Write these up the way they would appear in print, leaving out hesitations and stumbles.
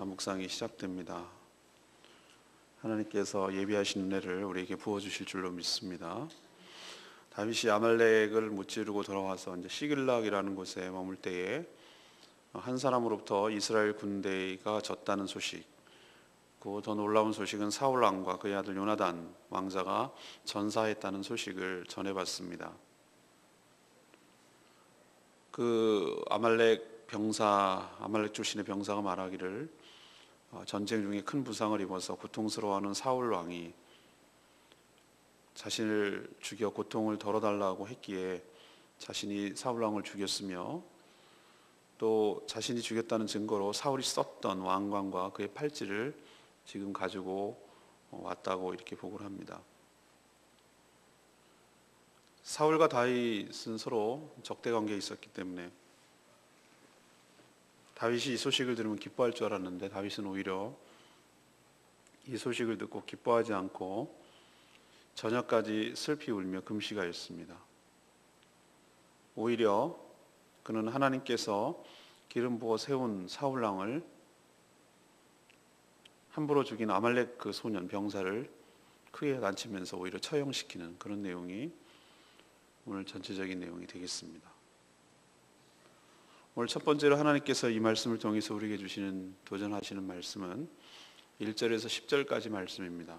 묵상이 시작됩니다. 하나님께서 예비하신 은혜를 우리에게 부어주실 줄로 믿습니다. 다윗이 아말렉을 무찌르고 돌아와서 이제 시글락이라는 곳에 머물 때에 한 사람으로부터 이스라엘 군대가 졌다는 소식, 그 더 놀라운 소식은 사울 왕과 그의 아들 요나단 왕자가 전사했다는 소식을 전해봤습니다. 그 아말렉 출신의 병사가 말하기를 전쟁 중에 큰 부상을 입어서 고통스러워하는 사울 왕이 자신을 죽여 고통을 덜어달라고 했기에 자신이 사울 왕을 죽였으며, 또 자신이 죽였다는 증거로 사울이 썼던 왕관과 그의 팔찌를 지금 가지고 왔다고 이렇게 보고를 합니다. 사울과 다윗은 서로 적대 관계에 있었기 때문에 다윗이 이 소식을 들으면 기뻐할 줄 알았는데, 다윗은 오히려 이 소식을 듣고 기뻐하지 않고 저녁까지 슬피 울며 금시가였습니다. 오히려 그는 하나님께서 기름 부어 세운 사울 왕을 함부로 죽인 아말렉 그 소년 병사를 크게 난치면서 오히려 처형시키는 그런 내용이 오늘 전체적인 내용이 되겠습니다. 오늘 첫 번째로 하나님께서 이 말씀을 통해서 우리에게 주시는 도전하시는 말씀은 1절에서 10절까지 말씀입니다.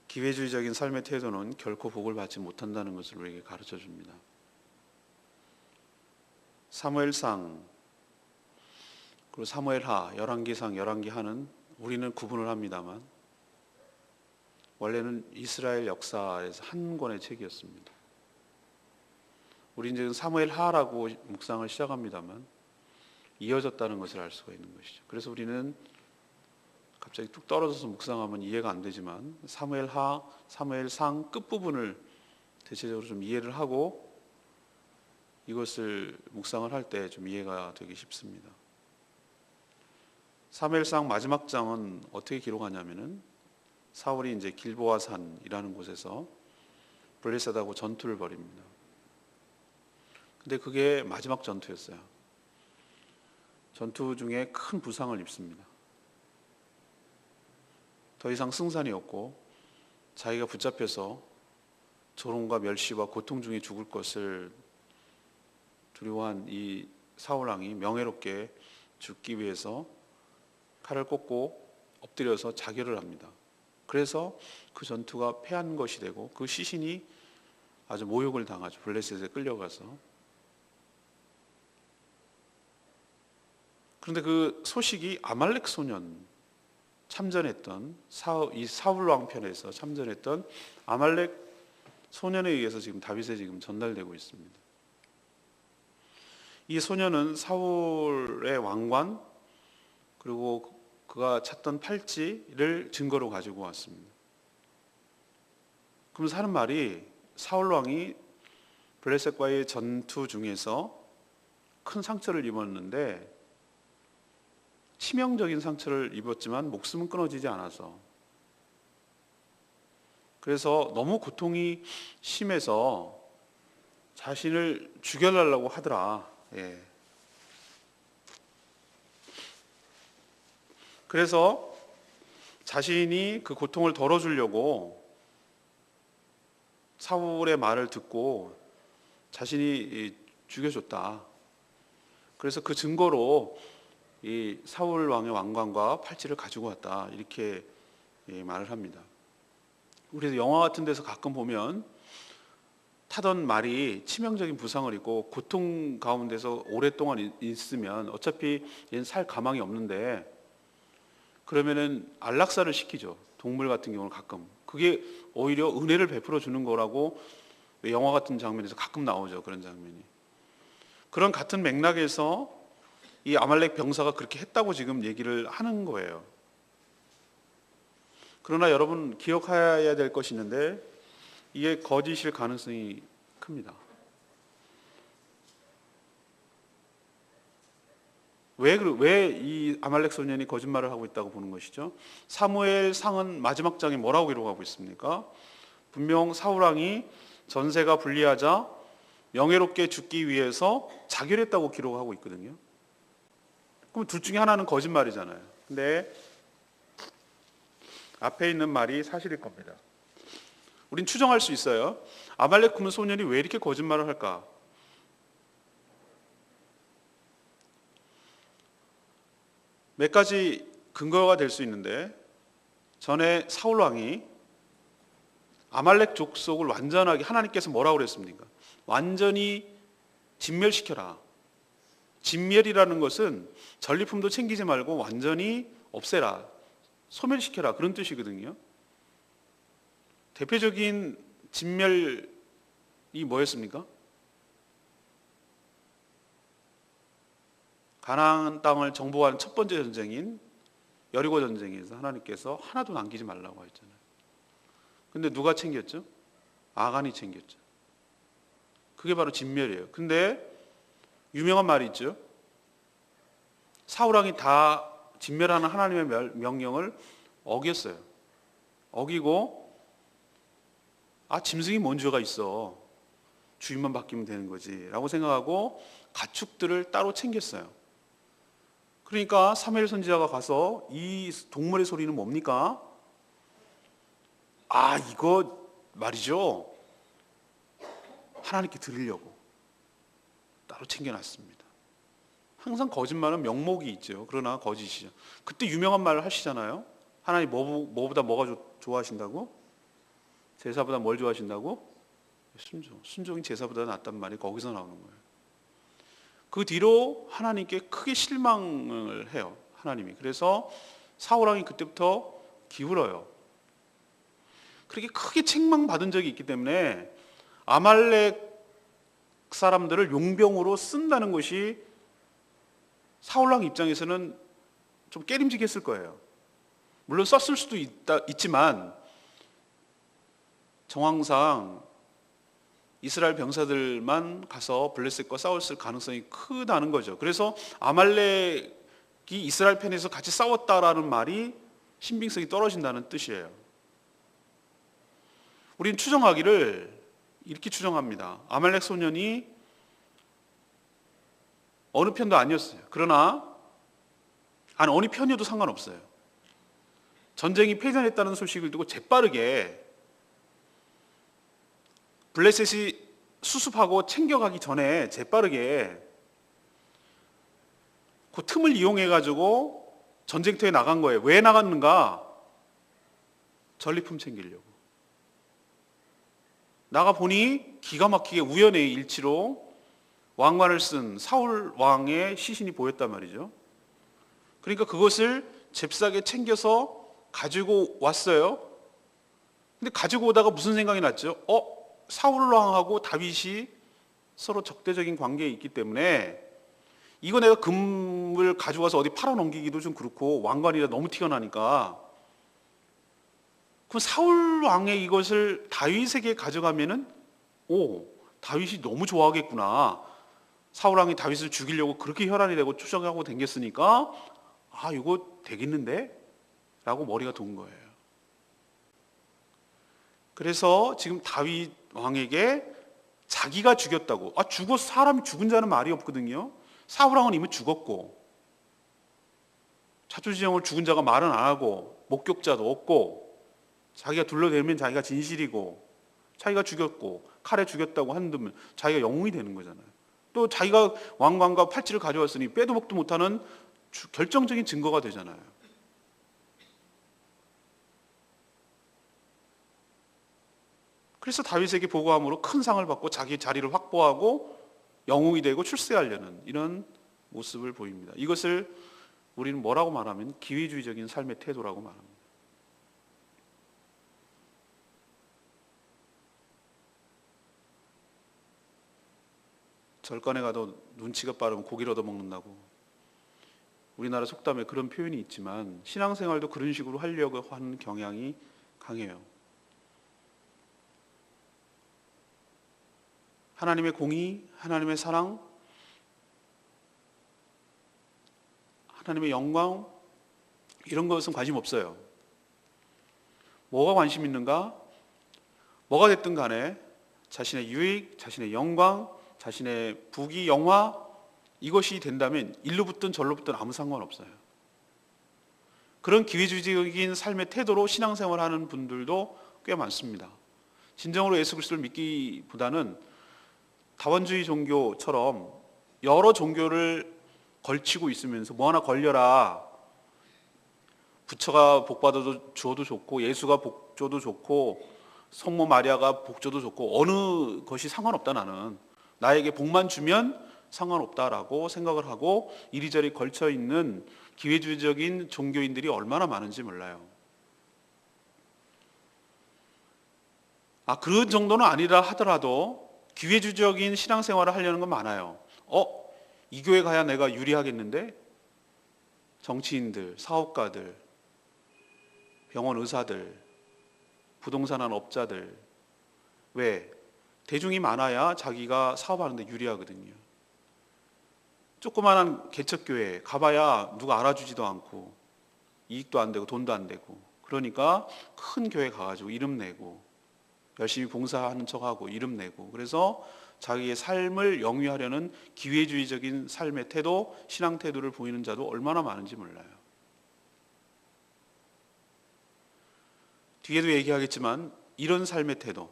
기회주의적인 삶의 태도는 결코 복을 받지 못한다는 것을 우리에게 가르쳐 줍니다. 사무엘상 그리고 사무엘하, 열왕기상, 열왕기하는 우리는 구분을 합니다만 원래는 이스라엘 역사에서 한 권의 책이었습니다. 우리는 지금 사무엘하라고 묵상을 시작합니다만 이어졌다는 것을 알 수가 있는 것이죠. 그래서 우리는 갑자기 뚝 떨어져서 묵상하면 이해가 안 되지만 사무엘하, 사무엘상 끝부분을 대체적으로 좀 이해를 하고 이것을 묵상을 할 때 좀 이해가 되기 쉽습니다. 사무엘상 마지막 장은 어떻게 기록하냐면은 사울이 이제 길보아 산이라는 곳에서 블레셋하고 전투를 벌입니다. 근데 그게 마지막 전투였어요. 전투 중에 큰 부상을 입습니다. 더 이상 승산이 없고 자기가 붙잡혀서 조롱과 멸시와 고통 중에 죽을 것을 두려워한 이 사울 왕이 명예롭게 죽기 위해서 칼을 꽂고 엎드려서 자결을 합니다. 그래서 그 전투가 패한 것이 되고 그 시신이 아주 모욕을 당하죠. 블레셋에 끌려가서. 그런데 그 소식이 아말렉 소년 참전했던 이 사울 왕 편에서 참전했던 아말렉 소년에 의해서 지금 다윗에 지금 전달되고 있습니다. 이 소년은 사울의 왕관 그리고 그가 찾던 팔찌를 증거로 가지고 왔습니다. 그러면서 하는 말이 사울 왕이 블레셋과의 전투 중에서 큰 상처를 입었는데 치명적인 상처를 입었지만 목숨은 끊어지지 않아서, 그래서 너무 고통이 심해서 자신을 죽여달라고 하더라. 그래서 자신이 그 고통을 덜어주려고 사울의 말을 듣고 자신이 죽여줬다. 그래서 그 증거로 이 사울 왕의 왕관과 팔찌를 가지고 왔다. 이렇게 말을 합니다. 우리도 영화 같은 데서 가끔 보면 타던 말이 치명적인 부상을 입고 고통 가운데서 오랫동안 있으면 어차피 얘는 살 가망이 없는데 그러면은 안락사를 시키죠. 동물 같은 경우는 가끔. 그게 오히려 은혜를 베풀어 주는 거라고 영화 같은 장면에서 가끔 나오죠. 그런 장면이. 그런 같은 맥락에서 이 아말렉 병사가 그렇게 했다고 지금 얘기를 하는 거예요. 그러나 여러분 기억해야 될 것이 있는데 이게 거짓일 가능성이 큽니다. 왜 이 아말렉 소년이 거짓말을 하고 있다고 보는 것이죠? 사무엘상은 마지막 장에 뭐라고 기록하고 있습니까? 분명 사울 왕이 전세가 불리하자 명예롭게 죽기 위해서 자결했다고 기록하고 있거든요. 그럼 둘 중에 하나는 거짓말이잖아요. 근데 앞에 있는 말이 사실일 겁니다. 우린 추정할 수 있어요. 아말렉 군은 소년이 왜 이렇게 거짓말을 할까? 몇 가지 근거가 될 수 있는데, 전에 사울 왕이 아말렉 족속을 완전하게, 하나님께서 뭐라고 그랬습니까? 완전히 진멸시켜라. 진멸이라는 것은 전리품도 챙기지 말고 완전히 없애라, 소멸시켜라, 그런 뜻이거든요. 대표적인 진멸이 뭐였습니까? 가나안 땅을 정복하는 첫 번째 전쟁인 여리고 전쟁에서 하나님께서 하나도 남기지 말라고 했잖아요. 근데 누가 챙겼죠? 아간이 챙겼죠. 그게 바로 진멸이에요. 근데 유명한 말이 있죠. 사울 왕이 다 진멸하는 하나님의 명령을 어겼어요. 어기고, 짐승이 뭔 죄가 있어, 주인만 바뀌면 되는 거지 라고 생각하고 가축들을 따로 챙겼어요. 그러니까 사무엘 선지자가 가서 이 동물의 소리는 뭡니까? 이거 말이죠, 하나님께 드리려고 따로 챙겨놨습니다. 항상 거짓말은 명목이 있죠. 그러나 거짓이죠. 그때 유명한 말을 하시잖아요. 하나님 뭐보다 뭐가 좋아하신다고? 제사보다 뭘 좋아하신다고? 순종이 제사보다 낫단 말이 거기서 나오는 거예요. 그 뒤로 하나님께 크게 실망을 해요, 하나님이. 그래서 사울 왕이 그때부터 기울어요. 그렇게 크게 책망받은 적이 있기 때문에 아말렉 사람들을 용병으로 쓴다는 것이 사울 왕 입장에서는 좀 깨림직했을 거예요. 물론 썼을 수도 있지만 정황상 이스라엘 병사들만 가서 블레셋과 싸웠을 가능성이 크다는 거죠. 그래서 아말렉이 이스라엘 편에서 같이 싸웠다라는 말이 신빙성이 떨어진다는 뜻이에요. 우리는 추정하기를 이렇게 추정합니다. 아말렉 소년이 어느 편도 아니었어요. 그러나 어느 편이어도 상관없어요. 전쟁이 패전했다는 소식을 듣고 재빠르게 블레셋이 수습하고 챙겨가기 전에 재빠르게 그 틈을 이용해가지고 전쟁터에 나간 거예요. 왜 나갔는가? 전리품 챙기려고. 나가보니 기가 막히게 우연의 일치로 왕관을 쓴 사울 왕의 시신이 보였단 말이죠. 그러니까 그것을 잽싸게 챙겨서 가지고 왔어요. 근데 가지고 오다가 무슨 생각이 났죠? 사울 왕하고 다윗이 서로 적대적인 관계에 있기 때문에 이거 내가 금을 가져와서 어디 팔아넘기기도 좀 그렇고 왕관이라 너무 티가 나니까, 그럼 사울 왕의 이것을 다윗에게 가져가면은 다윗이 너무 좋아하겠구나. 사울 왕이 다윗을 죽이려고 그렇게 혈안이 되고 추정하고 댕겼으니까 이거 되겠는데? 라고 머리가 돈 거예요. 그래서 지금 다윗 왕에게 자기가 죽였다고, 사람이 죽은 자는 말이 없거든요. 사울 왕은 이미 죽었고, 차초지정을 죽은 자가 말은 안 하고, 목격자도 없고, 자기가 둘러대면 자기가 진실이고, 자기가 죽였고 칼에 죽였다고 한다면 자기가 영웅이 되는 거잖아요. 또 자기가 왕관과 팔찌를 가져왔으니 빼도 박도 못하는 결정적인 증거가 되잖아요. 그래서 다윗에게 보고함으로 큰 상을 받고 자기 자리를 확보하고 영웅이 되고 출세하려는 이런 모습을 보입니다. 이것을 우리는 뭐라고 말하면 기회주의적인 삶의 태도라고 말합니다. 절간에 가도 눈치가 빠르면 고기를 얻어먹는다고, 우리나라 속담에 그런 표현이 있지만 신앙생활도 그런 식으로 하려고 하는 경향이 강해요. 하나님의 공의, 하나님의 사랑, 하나님의 영광, 이런 것은 관심 없어요. 뭐가 관심 있는가? 뭐가 됐든 간에 자신의 유익, 자신의 영광, 자신의 부귀, 영화, 이것이 된다면 일로 붙든 절로 붙든 아무 상관없어요. 그런 기회주의적인 삶의 태도로 신앙생활하는 분들도 꽤 많습니다. 진정으로 예수 그리스도를 믿기보다는 다원주의 종교처럼 여러 종교를 걸치고 있으면서 뭐 하나 걸려라, 부처가 복 받아도 주어도 좋고 예수가 복 줘도 좋고 성모 마리아가 복 줘도 좋고 어느 것이 상관없다, 나에게 복만 주면 상관없다라고 생각을 하고 이리저리 걸쳐 있는 기회주의적인 종교인들이 얼마나 많은지 몰라요. 그런 정도는 아니라 하더라도 기회주의적인 신앙생활을 하려는 건 많아요. 이 교회 가야 내가 유리하겠는데? 정치인들, 사업가들, 병원 의사들, 부동산 업자들. 왜? 대중이 많아야 자기가 사업하는데 유리하거든요. 조그마한 개척교회 가봐야 누가 알아주지도 않고 이익도 안 되고 돈도 안 되고, 그러니까 큰 교회 가가지고 이름 내고 열심히 봉사하는 척하고 이름 내고, 그래서 자기의 삶을 영위하려는 기회주의적인 삶의 태도, 신앙 태도를 보이는 자도 얼마나 많은지 몰라요. 뒤에도 얘기하겠지만 이런 삶의 태도,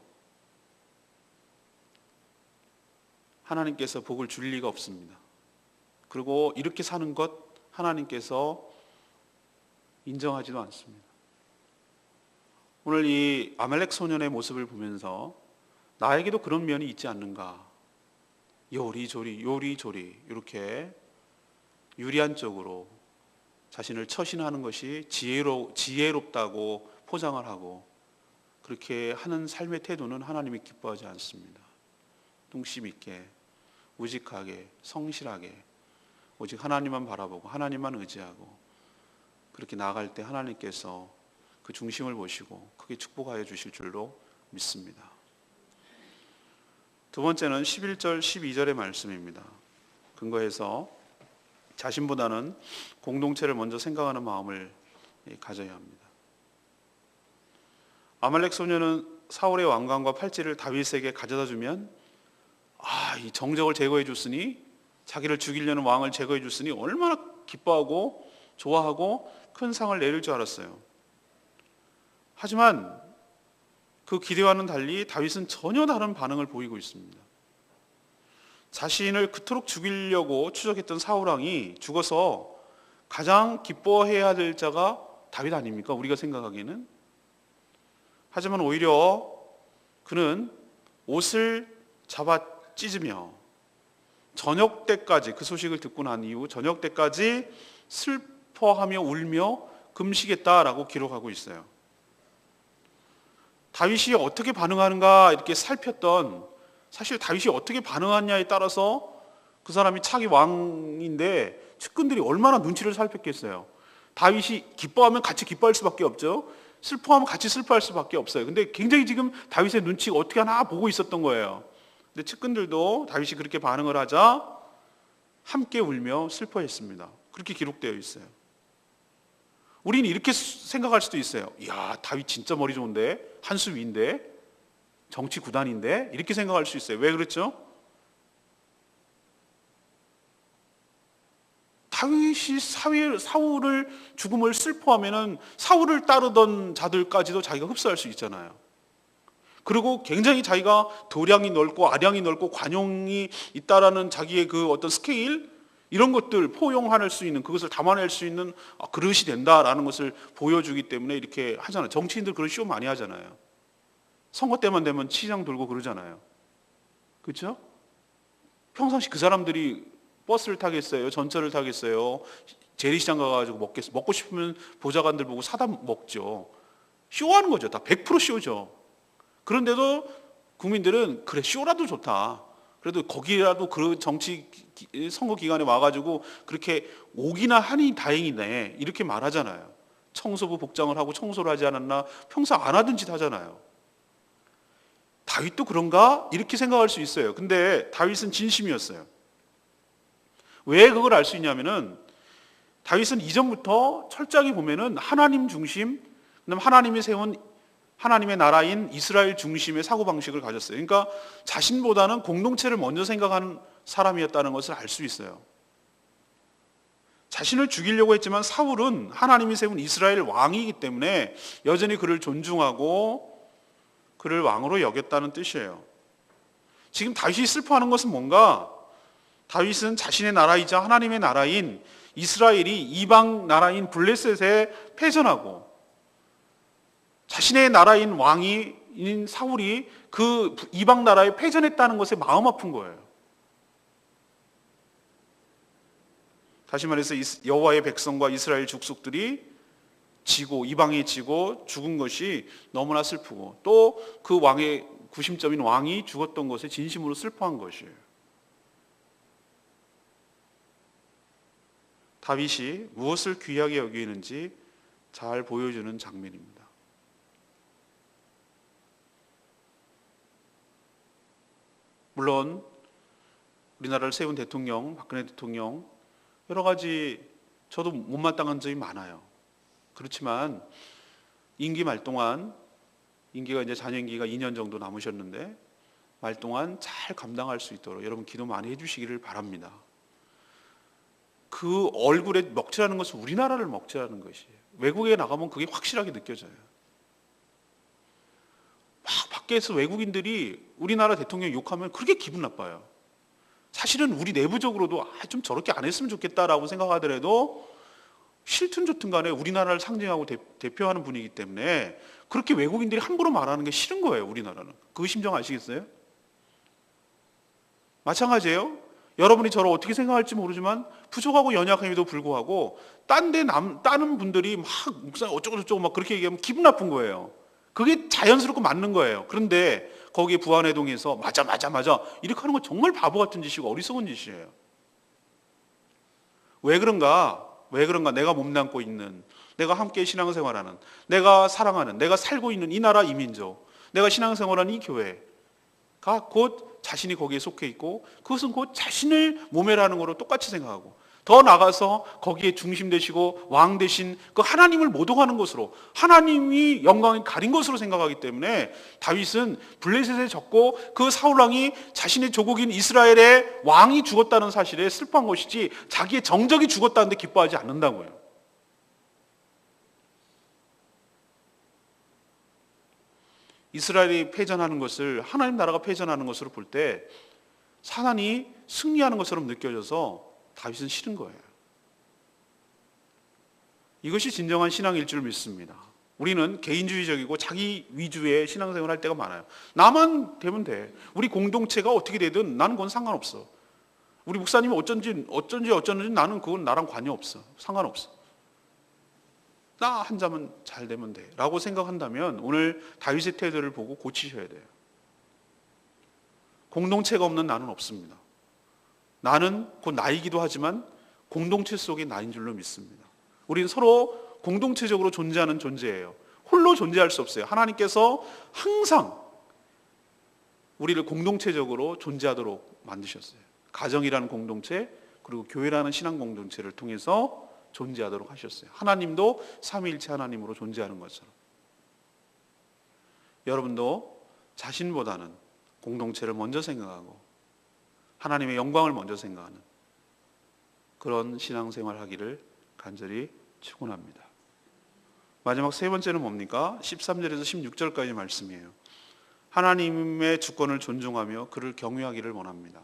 하나님께서 복을 줄 리가 없습니다. 그리고 이렇게 사는 것 하나님께서 인정하지도 않습니다. 오늘 이 아말렉 소년의 모습을 보면서 나에게도 그런 면이 있지 않는가, 요리조리 이렇게 유리한 쪽으로 자신을 처신하는 것이 지혜롭다고 포장을 하고 그렇게 하는 삶의 태도는 하나님이 기뻐하지 않습니다. 뚱심 있게, 우직하게, 성실하게 오직 하나님만 바라보고 하나님만 의지하고 그렇게 나아갈 때 하나님께서 그 중심을 보시고 크게 축복하여 주실 줄로 믿습니다. 두 번째는 11절 12절의 말씀입니다. 근거해서 자신보다는 공동체를 먼저 생각하는 마음을 가져야 합니다. 아말렉 소년은 사울의 왕관과 팔찌를 다윗에게 가져다 주면 이 정적을 제거해 줬으니, 자기를 죽이려는 왕을 제거해 줬으니 얼마나 기뻐하고 좋아하고 큰 상을 내릴 줄 알았어요. 하지만 그 기대와는 달리 다윗은 전혀 다른 반응을 보이고 있습니다. 자신을 그토록 죽이려고 추적했던 사울왕이 죽어서 가장 기뻐해야 될 자가 다윗 아닙니까? 우리가 생각하기에는. 하지만 오히려 그는 옷을 잡아 찢으며 저녁 때까지, 그 소식을 듣고 난 이후 저녁 때까지 슬퍼하며 울며 금식했다라고 기록하고 있어요. 다윗이 어떻게 반응하는가 이렇게 살폈던, 사실 다윗이 어떻게 반응하냐에 따라서 그 사람이 차기 왕인데 측근들이 얼마나 눈치를 살폈겠어요. 다윗이 기뻐하면 같이 기뻐할 수밖에 없죠. 슬퍼하면 같이 슬퍼할 수밖에 없어요. 근데 굉장히 지금 다윗의 눈치가 어떻게 하나 보고 있었던 거예요. 근데 측근들도 다윗이 그렇게 반응을 하자 함께 울며 슬퍼했습니다. 그렇게 기록되어 있어요. 우리는 이렇게 생각할 수도 있어요. 이야, 다윗 진짜 머리 좋은데, 한 수 위인데, 정치 구단인데, 이렇게 생각할 수 있어요. 왜 그렇죠? 다윗이 사울을 죽음을 슬퍼하면은 사울을 따르던 자들까지도 자기가 흡수할 수 있잖아요. 그리고 굉장히 자기가 도량이 넓고 아량이 넓고 관용이 있다라는 자기의 그 어떤 스케일, 이런 것들 포용할 수 있는, 그것을 담아낼 수 있는 그릇이 된다라는 것을 보여주기 때문에 이렇게 하잖아요. 정치인들 그런 쇼 많이 하잖아요. 선거 때만 되면 시장 돌고 그러잖아요. 그렇죠? 평상시 그 사람들이 버스를 타겠어요? 전철을 타겠어요? 재래시장 가가지고 먹고 싶으면 보좌관들 보고 사다 먹죠. 쇼하는 거죠. 다 100% 쇼죠. 그런데도 국민들은 그래, 쇼라도 좋다, 그래도 거기라도 그 정치 선거 기간에 와가지고 그렇게 오기나 하니 다행이네, 이렇게 말하잖아요. 청소부 복장을 하고 청소를 하지 않았나, 평소 안 하던 짓 하잖아요. 다윗도 그런가? 이렇게 생각할 수 있어요. 근데 다윗은 진심이었어요. 왜 그걸 알 수 있냐면은 다윗은 이전부터 철저하게 보면은 하나님 중심, 그다음 하나님이 세운 하나님의 나라인 이스라엘 중심의 사고방식을 가졌어요. 그러니까 자신보다는 공동체를 먼저 생각하는 사람이었다는 것을 알 수 있어요. 자신을 죽이려고 했지만 사울은 하나님이 세운 이스라엘 왕이기 때문에 여전히 그를 존중하고 그를 왕으로 여겼다는 뜻이에요. 지금 다윗이 슬퍼하는 것은 뭔가? 다윗은 자신의 나라이자 하나님의 나라인 이스라엘이 이방 나라인 블레셋에 패전하고 자신의 나라인 왕인 사울이 그 이방 나라에 패전했다는 것에 마음 아픈 거예요. 다시 말해서 여호와의 백성과 이스라엘 족속들이 지고 이방에 지고 죽은 것이 너무나 슬프고 또 그 왕의 구심점인 왕이 죽었던 것에 진심으로 슬퍼한 것이에요. 다윗이 무엇을 귀하게 여기는지 잘 보여주는 장면입니다. 물론 우리나라를 세운 대통령, 박근혜 대통령 여러 가지 저도 못마땅한 점이 많아요. 그렇지만 임기 말 동안 임기가 이제 잔여 임기가 2년 정도 남으셨는데 말 동안 잘 감당할 수 있도록 여러분 기도 많이 해주시기를 바랍니다. 그 얼굴에 먹칠하는 것은 우리나라를 먹칠하는 것이에요. 외국에 나가면 그게 확실하게 느껴져요. 막 밖에서 외국인들이 우리나라 대통령 욕하면 그렇게 기분 나빠요. 사실은 우리 내부적으로도 좀 저렇게 안 했으면 좋겠다라고 생각하더라도 싫든 좋든 간에 우리나라를 상징하고 대표하는 분이기 때문에 그렇게 외국인들이 함부로 말하는 게 싫은 거예요. 우리나라는. 그 심정 아시겠어요? 마찬가지예요. 여러분이 저를 어떻게 생각할지 모르지만 부족하고 연약함에도 불구하고 다른 분들이 막 목사님 어쩌고저쩌고 막 그렇게 얘기하면 기분 나쁜 거예요. 그게 자연스럽고 맞는 거예요. 그런데 거기에 부안회동에서 맞아 이렇게 하는 건 정말 바보 같은 짓이고 어리석은 짓이에요. 왜 그런가? 내가 몸담고 있는, 내가 함께 신앙생활하는, 내가 사랑하는, 내가 살고 있는 이 나라 이민족, 내가 신앙생활하는 이 교회가 곧 자신이 거기에 속해 있고 그것은 곧 자신을 모멸하는 거로 똑같이 생각하고 더 나아가서 거기에 중심 되시고 왕 되신 그 하나님을 모독하는 것으로 하나님이 영광을 가린 것으로 생각하기 때문에 다윗은 블레셋에 졌고 그 사울왕이 자신의 조국인 이스라엘의 왕이 죽었다는 사실에 슬퍼한 것이지 자기의 정적이 죽었다는데 기뻐하지 않는다고요. 이스라엘이 패전하는 것을 하나님 나라가 패전하는 것으로 볼 때 사단이 승리하는 것처럼 느껴져서 다윗은 싫은 거예요. 이것이 진정한 신앙일 줄 믿습니다. 우리는 개인주의적이고 자기 위주의 신앙생활을 할 때가 많아요. 나만 되면 돼. 우리 공동체가 어떻게 되든 나는 그건 상관없어. 우리 목사님이 어쩐지 나는 그건 나랑 관여없어. 상관없어. 나 한 자면 잘 되면 돼 라고 생각한다면 오늘 다윗의 태도를 보고 고치셔야 돼요. 공동체가 없는 나는 없습니다. 나는 곧 나이기도 하지만 공동체 속의 나인 줄로 믿습니다. 우리는 서로 공동체적으로 존재하는 존재예요. 홀로 존재할 수 없어요. 하나님께서 항상 우리를 공동체적으로 존재하도록 만드셨어요. 가정이라는 공동체 그리고 교회라는 신앙 공동체를 통해서 존재하도록 하셨어요. 하나님도 삼위일체 하나님으로 존재하는 것처럼 여러분도 자신보다는 공동체를 먼저 생각하고 하나님의 영광을 먼저 생각하는 그런 신앙생활 하기를 간절히 축원합니다. 마지막 세 번째는 뭡니까? 13절에서 16절까지 말씀이에요. 하나님의 주권을 존중하며 그를 경외하기를 원합니다.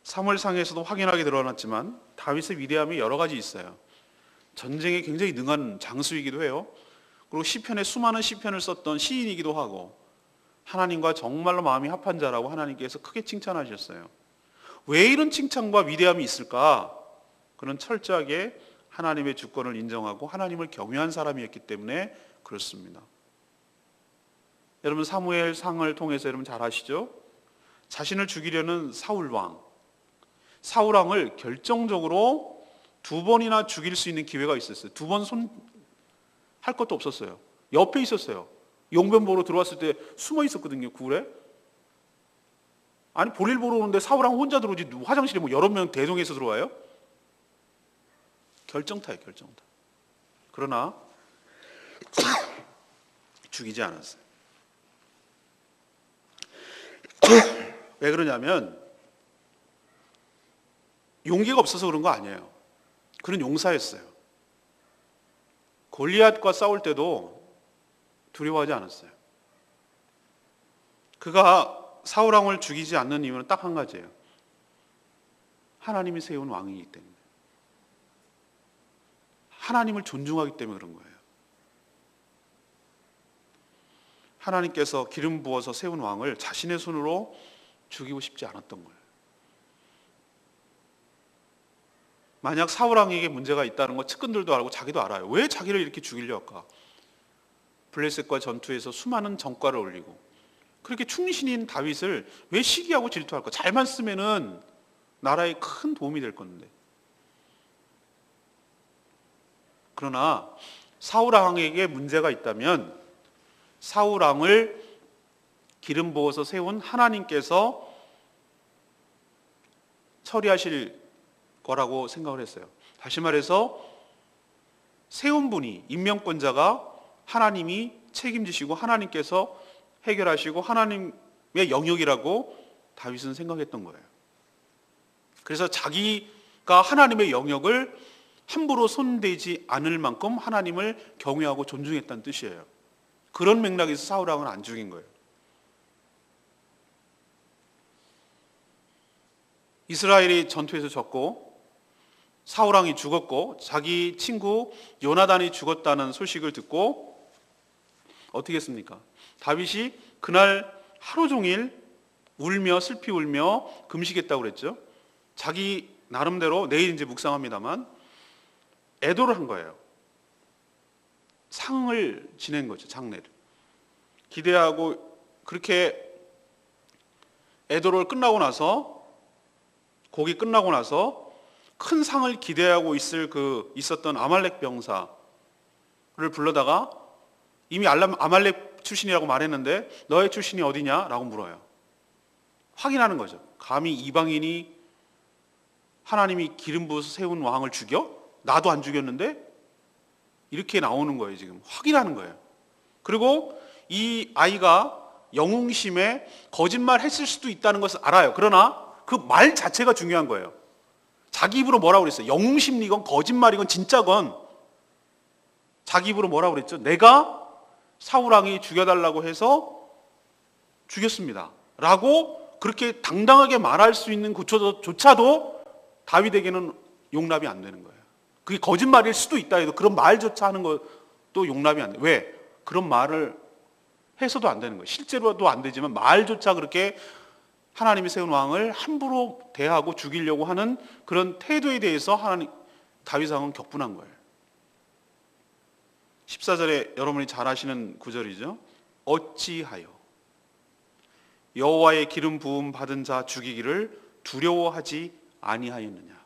사무엘상에서도 확연하게 드러났지만 다윗의 위대함이 여러 가지 있어요. 전쟁에 굉장히 능한 장수이기도 해요. 그리고 시편에 수많은 시편을 썼던 시인이기도 하고 하나님과 정말로 마음이 합한 자라고 하나님께서 크게 칭찬하셨어요. 왜 이런 칭찬과 위대함이 있을까? 그는 철저하게 하나님의 주권을 인정하고 하나님을 경외한 사람이었기 때문에 그렇습니다. 여러분 사무엘상을 통해서 여러분 잘 아시죠? 자신을 죽이려는 사울왕을 결정적으로 2번이나 죽일 수 있는 기회가 있었어요. 2번 할 것도 없었어요. 옆에 있었어요. 용변 보러 들어왔을 때 숨어 있었거든요. 굴에. 아니 볼일 보러 오는데 사울왕 혼자 들어오지 화장실에 뭐 여러 명 대동해서 들어와요? 결정타예요. 결정타. 그러나 죽이지 않았어요. 왜 그러냐면 용기가 없어서 그런 거 아니에요. 그는 용사였어요. 골리앗과 싸울 때도 두려워하지 않았어요. 그가 사울 왕을 죽이지 않는 이유는 딱 한 가지예요. 하나님이 세운 왕이기 때문에. 하나님을 존중하기 때문에 그런 거예요. 하나님께서 기름 부어서 세운 왕을 자신의 손으로 죽이고 싶지 않았던 거예요. 만약 사울 왕에게 문제가 있다는 거 측근들도 알고 자기도 알아요. 왜 자기를 이렇게 죽이려 할까? 블레셋과 전투에서 수많은 전과를 올리고 그렇게 충신인 다윗을 왜 시기하고 질투할까? 잘만 쓰면은 나라에 큰 도움이 될 건데. 그러나 사울 왕에게 문제가 있다면 사울 왕을 기름 부어서 세운 하나님께서 처리하실 거라고 생각을 했어요. 다시 말해서 세운 분이, 임명권자가 하나님이 책임지시고 하나님께서 해결하시고 하나님의 영역이라고 다윗은 생각했던 거예요. 그래서 자기가 하나님의 영역을 함부로 손대지 않을 만큼 하나님을 경외하고 존중했다는 뜻이에요. 그런 맥락에서 사울 왕은 안 죽인 거예요. 이스라엘이 전투에서 졌고 사울 왕이 죽었고 자기 친구 요나단이 죽었다는 소식을 듣고 어떻게 했습니까? 다윗이 그날 하루 종일 울며 슬피 울며 금식했다고 그랬죠. 자기 나름대로 내일 이제 묵상합니다만 애도를 한 거예요. 상을 지낸 거죠. 장례를 기대하고 그렇게 애도를 끝나고 나서 곡이 끝나고 나서 큰 상을 기대하고 있었던 아말렉 병사를 불러다가 이미 아말렉 출신이라고 말했는데 너의 출신이 어디냐? 라고 물어요. 확인하는 거죠. 감히 이방인이 하나님이 기름 부어서 세운 왕을 죽여? 나도 안 죽였는데? 이렇게 나오는 거예요. 지금 확인하는 거예요. 그리고 이 아이가 영웅심에 거짓말 했을 수도 있다는 것을 알아요. 그러나 그 말 자체가 중요한 거예요. 자기 입으로 뭐라고 그랬어요? 영웅심이건 거짓말이건 진짜건 자기 입으로 뭐라고 그랬죠? 내가 사울 왕이 죽여달라고 해서 죽였습니다. 라고 그렇게 당당하게 말할 수 있는 그조차도 다윗에게는 용납이 안 되는 거예요. 그게 거짓말일 수도 있다 해도 그런 말조차 하는 것도 용납이 안 돼요. 왜? 그런 말을 해서도 안 되는 거예요. 실제로도 안 되지만 말조차 그렇게 하나님이 세운 왕을 함부로 대하고 죽이려고 하는 그런 태도에 대해서 다윗 왕은 격분한 거예요. 14절에 여러분이 잘 아시는 구절이죠. 어찌하여 여호와의 기름 부음 받은 자 죽이기를 두려워하지 아니하였느냐.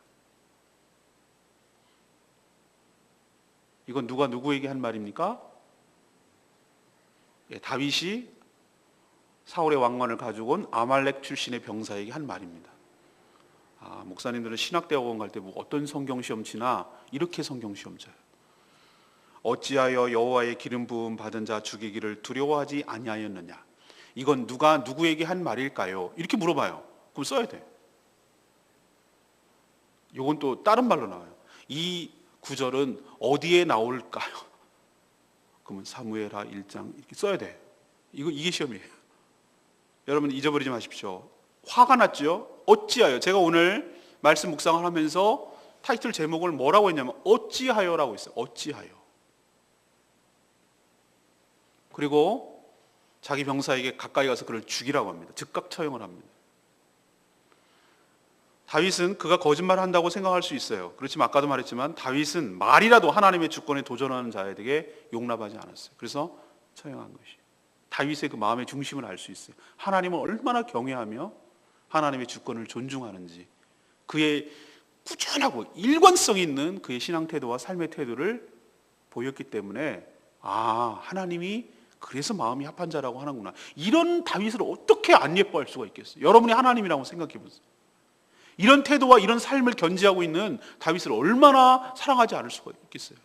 이건 누가 누구에게 한 말입니까? 다윗이 사울의 왕관을 가지고 온 아말렉 출신의 병사에게 한 말입니다. 목사님들은 신학대학원 갈 때 뭐 어떤 성경 시험 치나 이렇게 성경 시험 쳐요. 어찌하여 여호와의 기름 부음 받은 자 죽이기를 두려워하지 아니하였느냐. 이건 누가 누구에게 한 말일까요? 이렇게 물어봐요. 그럼 써야 돼. 이건 또 다른 말로 나와요. 이 구절은 어디에 나올까요? 그러면 사무엘하 1장 이렇게 써야 돼. 이게 시험이에요. 여러분 잊어버리지 마십시오. 화가 났죠? 어찌하여. 제가 오늘 말씀 묵상을 하면서 타이틀 제목을 뭐라고 했냐면 어찌하여라고 했어요. 어찌하여. 그리고 자기 병사에게 가까이 가서 그를 죽이라고 합니다. 즉각 처형을 합니다. 다윗은 그가 거짓말을 한다고 생각할 수 있어요. 그렇지만 아까도 말했지만 다윗은 말이라도 하나님의 주권에 도전하는 자에게 용납하지 않았어요. 그래서 처형한 것이. 다윗의 그 마음의 중심을 알 수 있어요. 하나님을 얼마나 경외하며 하나님의 주권을 존중하는지, 그의 꾸준하고 일관성 있는 그의 신앙 태도와 삶의 태도를 보였기 때문에 하나님이 그래서 마음이 합한 자라고 하는구나. 이런 다윗을 어떻게 안 예뻐할 수가 있겠어요? 여러분이 하나님이라고 생각해 보세요. 이런 태도와 이런 삶을 견지하고 있는 다윗을 얼마나 사랑하지 않을 수가 있겠어요?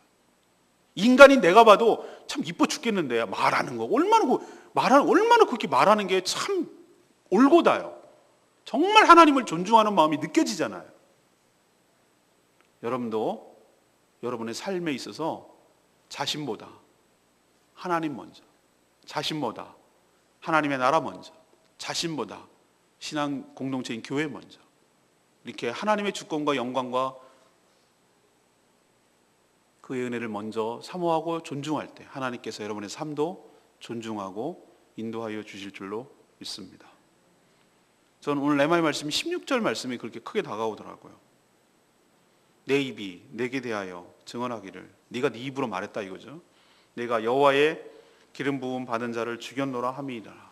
인간인 내가 봐도 참 이뻐 죽겠는데 말하는 거 얼마나 그렇게 말하는 게 참 올곧아요. 정말 하나님을 존중하는 마음이 느껴지잖아요. 여러분도 여러분의 삶에 있어서 자신보다 하나님 먼저, 자신보다 하나님의 나라 먼저, 자신보다 신앙 공동체인 교회 먼저, 이렇게 하나님의 주권과 영광과 그의 은혜를 먼저 사모하고 존중할 때 하나님께서 여러분의 삶도 존중하고 인도하여 주실 줄로 믿습니다. 저는 오늘 레마의 말씀이 16절 말씀이 그렇게 크게 다가오더라고요. 내 입이 내게 대하여 증언하기를, 네가 네 입으로 말했다 이거죠. 내가 여호와의 기름 부음 받은 자를 죽였노라 함이니라.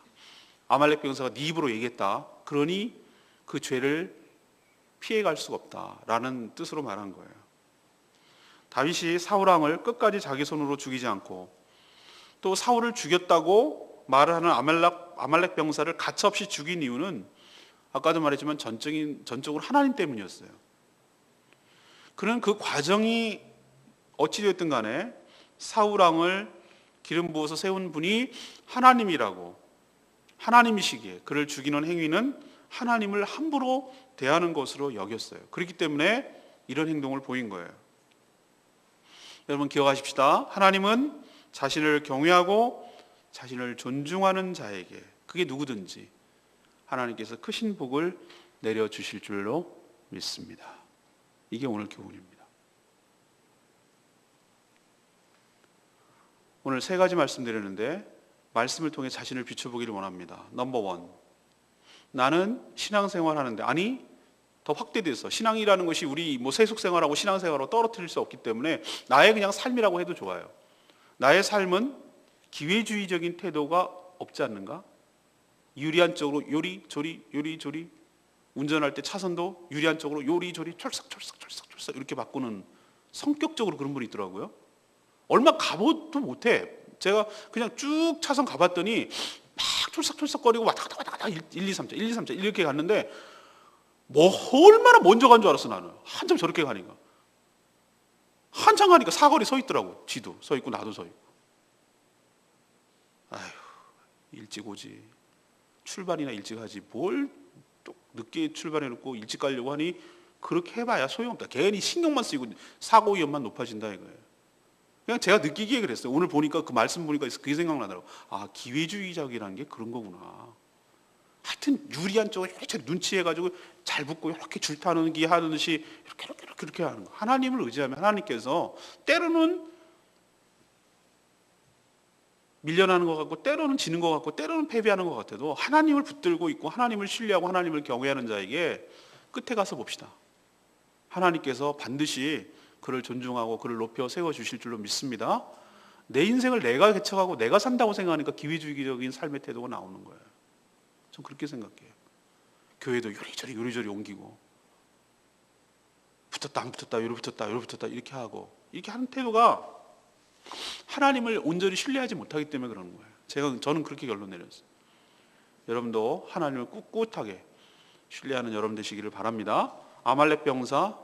아말렉 병사가 네 입으로 얘기했다. 그러니 그 죄를 피해갈 수가 없다라는 뜻으로 말한 거예요. 다윗이 사울 왕을 끝까지 자기 손으로 죽이지 않고 또 사울을 죽였다고 말을 하는 아말렉 병사를 가차없이 죽인 이유는 아까도 말했지만 전적으로 하나님 때문이었어요. 그는 그 과정이 어찌되었든 간에 사울 왕을 기름 부어서 세운 분이 하나님이라고, 하나님이시기에 그를 죽이는 행위는 하나님을 함부로 대하는 것으로 여겼어요. 그렇기 때문에 이런 행동을 보인 거예요. 여러분 기억하십시다. 하나님은 자신을 경외하고 자신을 존중하는 자에게, 그게 누구든지 하나님께서 크신 복을 내려주실 줄로 믿습니다. 이게 오늘 교훈입니다. 오늘 세 가지 말씀드렸는데 말씀을 통해 자신을 비춰보기를 원합니다. 넘버 원, 나는 신앙생활 하는데, 아니 더 확대돼서 신앙이라는 것이 우리 세속생활하고 신앙생활하고 떨어뜨릴 수 없기 때문에 나의 그냥 삶이라고 해도 좋아요. 나의 삶은 기회주의적인 태도가 없지 않는가? 유리한 쪽으로 요리조리 요리조리, 운전할 때 차선도 유리한 쪽으로 요리조리 철썩철썩철썩철썩 이렇게 바꾸는, 성격적으로 그런 분이 있더라고요. 얼마 가보도 못해. 제가 그냥 쭉 차선 가봤더니 막 철썩철썩거리고 왔다 갔다 1, 2, 3차 1, 2, 3차 이렇게 갔는데 얼마나 먼저 간 줄 알았어. 나는 한참 저렇게 가니까, 한참 가니까 사거리 서 있더라고. 지도 서 있고 나도 서 있고. 아휴, 일찍 오지, 출발이나 일찍 하지, 뭘 또 늦게 출발해놓고 일찍 가려고 하니 그렇게 해봐야 소용없다. 괜히 신경만 쓰이고 사고 위험만 높아진다 이거예요. 그냥 제가 느끼기에 그랬어요. 오늘 보니까 그 말씀 보니까 그게 생각나더라고. 아, 기회주의적이라는 게 그런 거구나. 하여튼 유리한 쪽을 이렇게 눈치해가지고 잘 붙고 이렇게 줄타는 기 하듯이 이렇게 하는 거. 하나님을 의지하면 하나님께서 때로는 밀려나는 것 같고 때로는 지는 것 같고 때로는 패배하는 것 같아도 하나님을 붙들고 있고 하나님을 신뢰하고 하나님을 경외하는 자에게 끝에 가서 봅시다. 하나님께서 반드시 그를 존중하고 그를 높여 세워주실 줄로 믿습니다. 내 인생을 내가 개척하고 내가 산다고 생각하니까 기회주의적인 삶의 태도가 나오는 거예요. 전 그렇게 생각해요. 교회도 요리조리 옮기고 붙었다 안 붙었다 요리 붙었다 이렇게 하고, 이렇게 하는 태도가 하나님을 온전히 신뢰하지 못하기 때문에 그러는 거예요. 저는 그렇게 결론 내렸어요. 여러분도 하나님을 꿋꿋하게 신뢰하는 여러분 되시기를 바랍니다. 아말렉 병사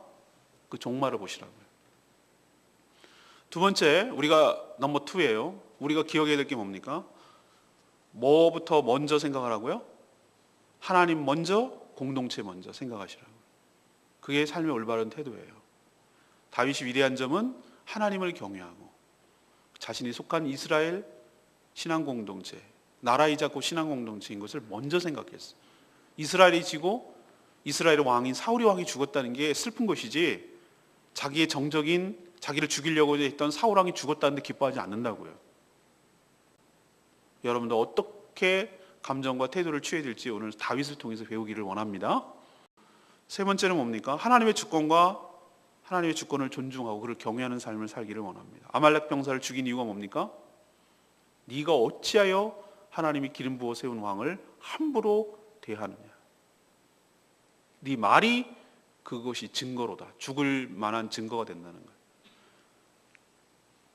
그 종말을 보시라고요. 두 번째, 우리가 넘버 2예요. 우리가 기억해야 될 게 뭡니까? 뭐부터 먼저 생각하라고요? 하나님 먼저, 공동체 먼저 생각하시라고요. 그게 삶의 올바른 태도예요. 다윗이 위대한 점은 하나님을 경외하고 자신이 속한 이스라엘 신앙공동체, 나라이자 곧 신앙공동체인 것을 먼저 생각했어요. 이스라엘이 지고 이스라엘의 왕인 사울이 왕이 죽었다는 게 슬픈 것이지, 자기의 정적인 자기를 죽이려고 했던 사울 왕이 죽었다는데 기뻐하지 않는다고요. 여러분도 어떻게 감정과 태도를 취해야 될지 오늘 다윗을 통해서 배우기를 원합니다. 세 번째는 뭡니까? 하나님의 주권과 하나님의 주권을 존중하고 그를 경외하는 삶을 살기를 원합니다. 아말렉 병사를 죽인 이유가 뭡니까? 네가 어찌하여 하나님이 기름 부어 세운 왕을 함부로 대하느냐. 네 말이 그것이 증거로다. 죽을 만한 증거가 된다는 거예요.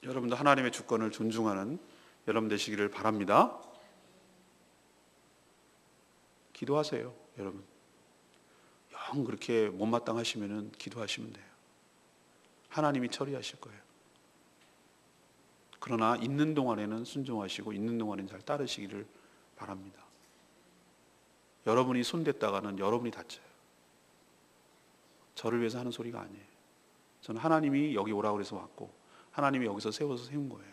여러분도 하나님의 주권을 존중하는 여러분 되시기를 바랍니다. 기도하세요, 여러분. 영 그렇게 못마땅하시면 기도하시면 돼요. 하나님이 처리하실 거예요. 그러나 있는 동안에는 순종하시고 있는 동안에는 잘 따르시기를 바랍니다. 여러분이 손댔다가는 여러분이 다쳐요. 저를 위해서 하는 소리가 아니에요. 저는 하나님이 여기 오라고 그래서 왔고 하나님이 여기서 세워서 세운 거예요.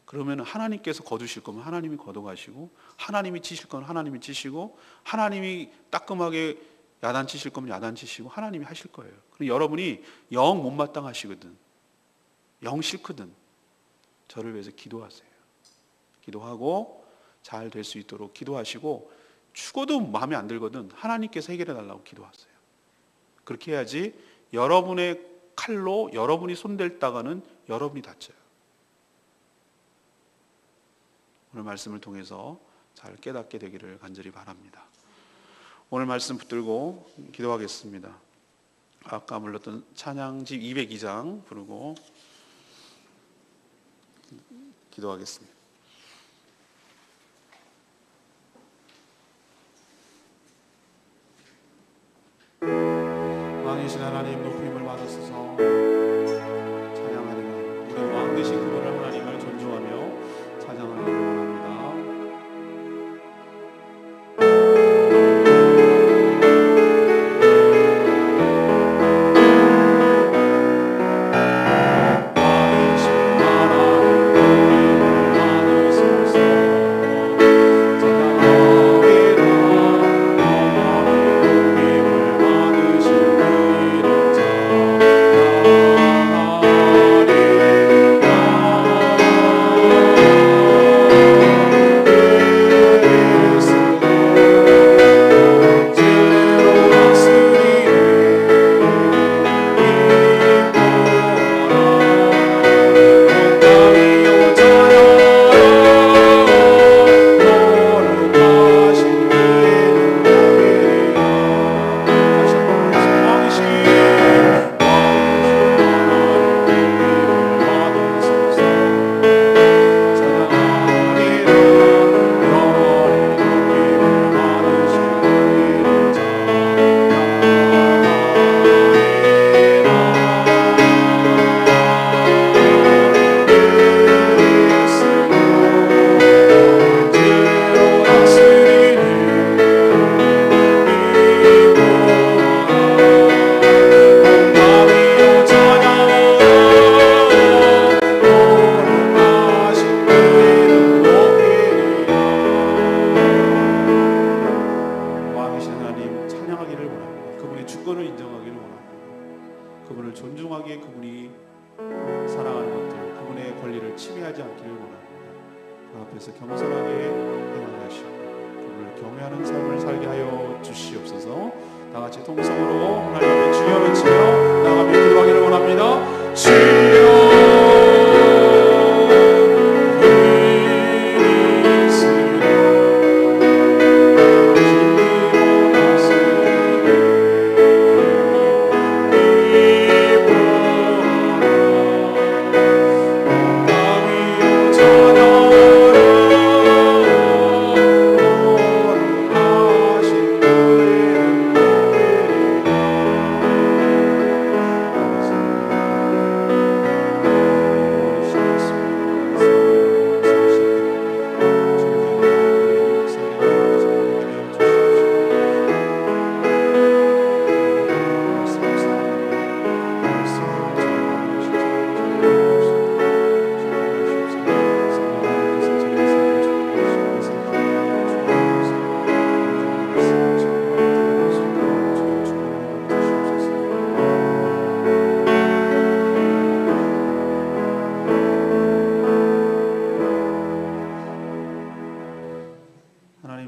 그러면 하나님께서 거두실 거면 하나님이 거둬가시고, 하나님이 치실 거면 하나님이 치시고, 하나님이 따끔하게 야단치실 거면 야단치시고 하나님이 하실 거예요. 그리고 여러분이 영 못마땅하시거든, 영 싫거든, 저를 위해서 기도하세요. 기도하고 잘 될 수 있도록 기도하시고, 죽어도 마음에 안 들거든 하나님께서 해결해 달라고 기도하세요. 그렇게 해야지 여러분의 칼로 여러분이 손댈다가는 여러분이 다쳐요. 오늘 말씀을 통해서 잘 깨닫게 되기를 간절히 바랍니다. 오늘 말씀 붙들고 기도하겠습니다. 아까 불렀던 찬양집 202장 부르고 기도하겠습니다. 왕이신 하나님, 높임을 받으소서. 찬양하리라. 우리 왕 되신 그분을, 하나님을 존중하며 찬양하기를 원합니다.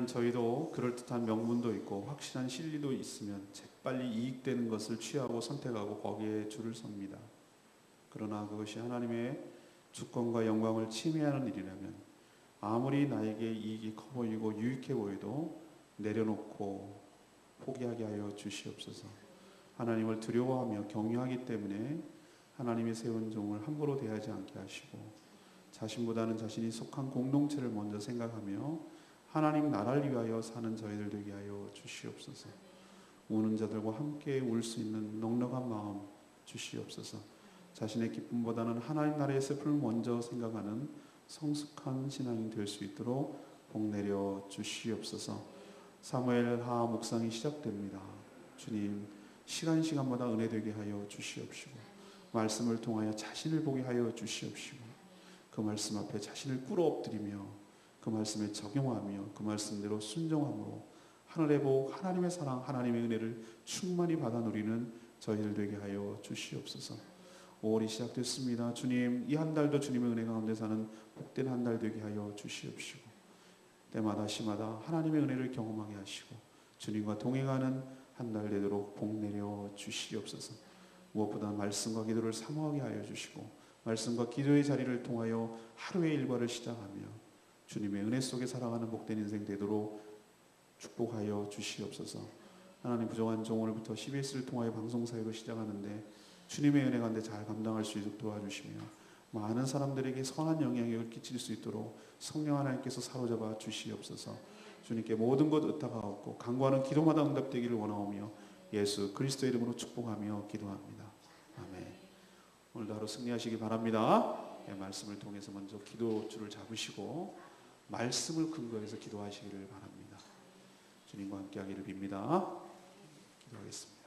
저희도 그럴듯한 명분도 있고 확실한 실리도 있으면 재빨리 이익되는 것을 취하고 선택하고 거기에 줄을 섭니다. 그러나 그것이 하나님의 주권과 영광을 침해하는 일이라면 아무리 나에게 이익이 커 보이고 유익해 보여도 내려놓고 포기하게 하여 주시옵소서. 하나님을 두려워하며 경유하기 때문에 하나님의 세운 종을 함부로 대하지 않게 하시고, 자신보다는 자신이 속한 공동체를 먼저 생각하며 하나님 나라를 위하여 사는 저희들 되게 하여 주시옵소서. 우는 자들과 함께 울 수 있는 넉넉한 마음 주시옵소서. 자신의 기쁨보다는 하나님 나라의 슬픔을 먼저 생각하는 성숙한 신앙이 될 수 있도록 복 내려 주시옵소서. 사무엘하 묵상이 시작됩니다. 주님, 시간마다 은혜 되게 하여 주시옵시고, 말씀을 통하여 자신을 보게 하여 주시옵시고, 그 말씀 앞에 자신을 꿇어 엎드리며 그 말씀에 적용하며 그 말씀대로 순종함으로 하늘의 복, 하나님의 사랑, 하나님의 은혜를 충만히 받아 누리는 저희들 되게 하여 주시옵소서. 5월이 시작됐습니다. 주님, 이 한 달도 주님의 은혜 가운데 사는 복된 한 달 되게 하여 주시옵시고, 때마다 시마다 하나님의 은혜를 경험하게 하시고 주님과 동행하는 한 달 되도록 복 내려 주시옵소서. 무엇보다 말씀과 기도를 사모하게 하여 주시고, 말씀과 기도의 자리를 통하여 하루의 일과를 시작하며 주님의 은혜 속에 살아가는 복된 인생 되도록 축복하여 주시옵소서. 하나님, 부족한 종 오늘부터 CBS를 통하여 방송 사역을 시작하는데 주님의 은혜 가운데 잘 감당할 수 있도록 도와주시며 많은 사람들에게 선한 영향력을 끼칠 수 있도록 성령 하나님께서 사로잡아 주시옵소서. 주님께 모든 것 의탁하옵고 간구하는 기도마다 응답되기를 원하오며 예수 그리스도의 이름으로 축복하며 기도합니다. 아멘. 오늘도 하루 승리하시기 바랍니다. 말씀을 통해서 먼저 기도줄을 잡으시고 말씀을 근거해서 기도하시기를 바랍니다. 주님과 함께 하기를 빕니다. 기도하겠습니다.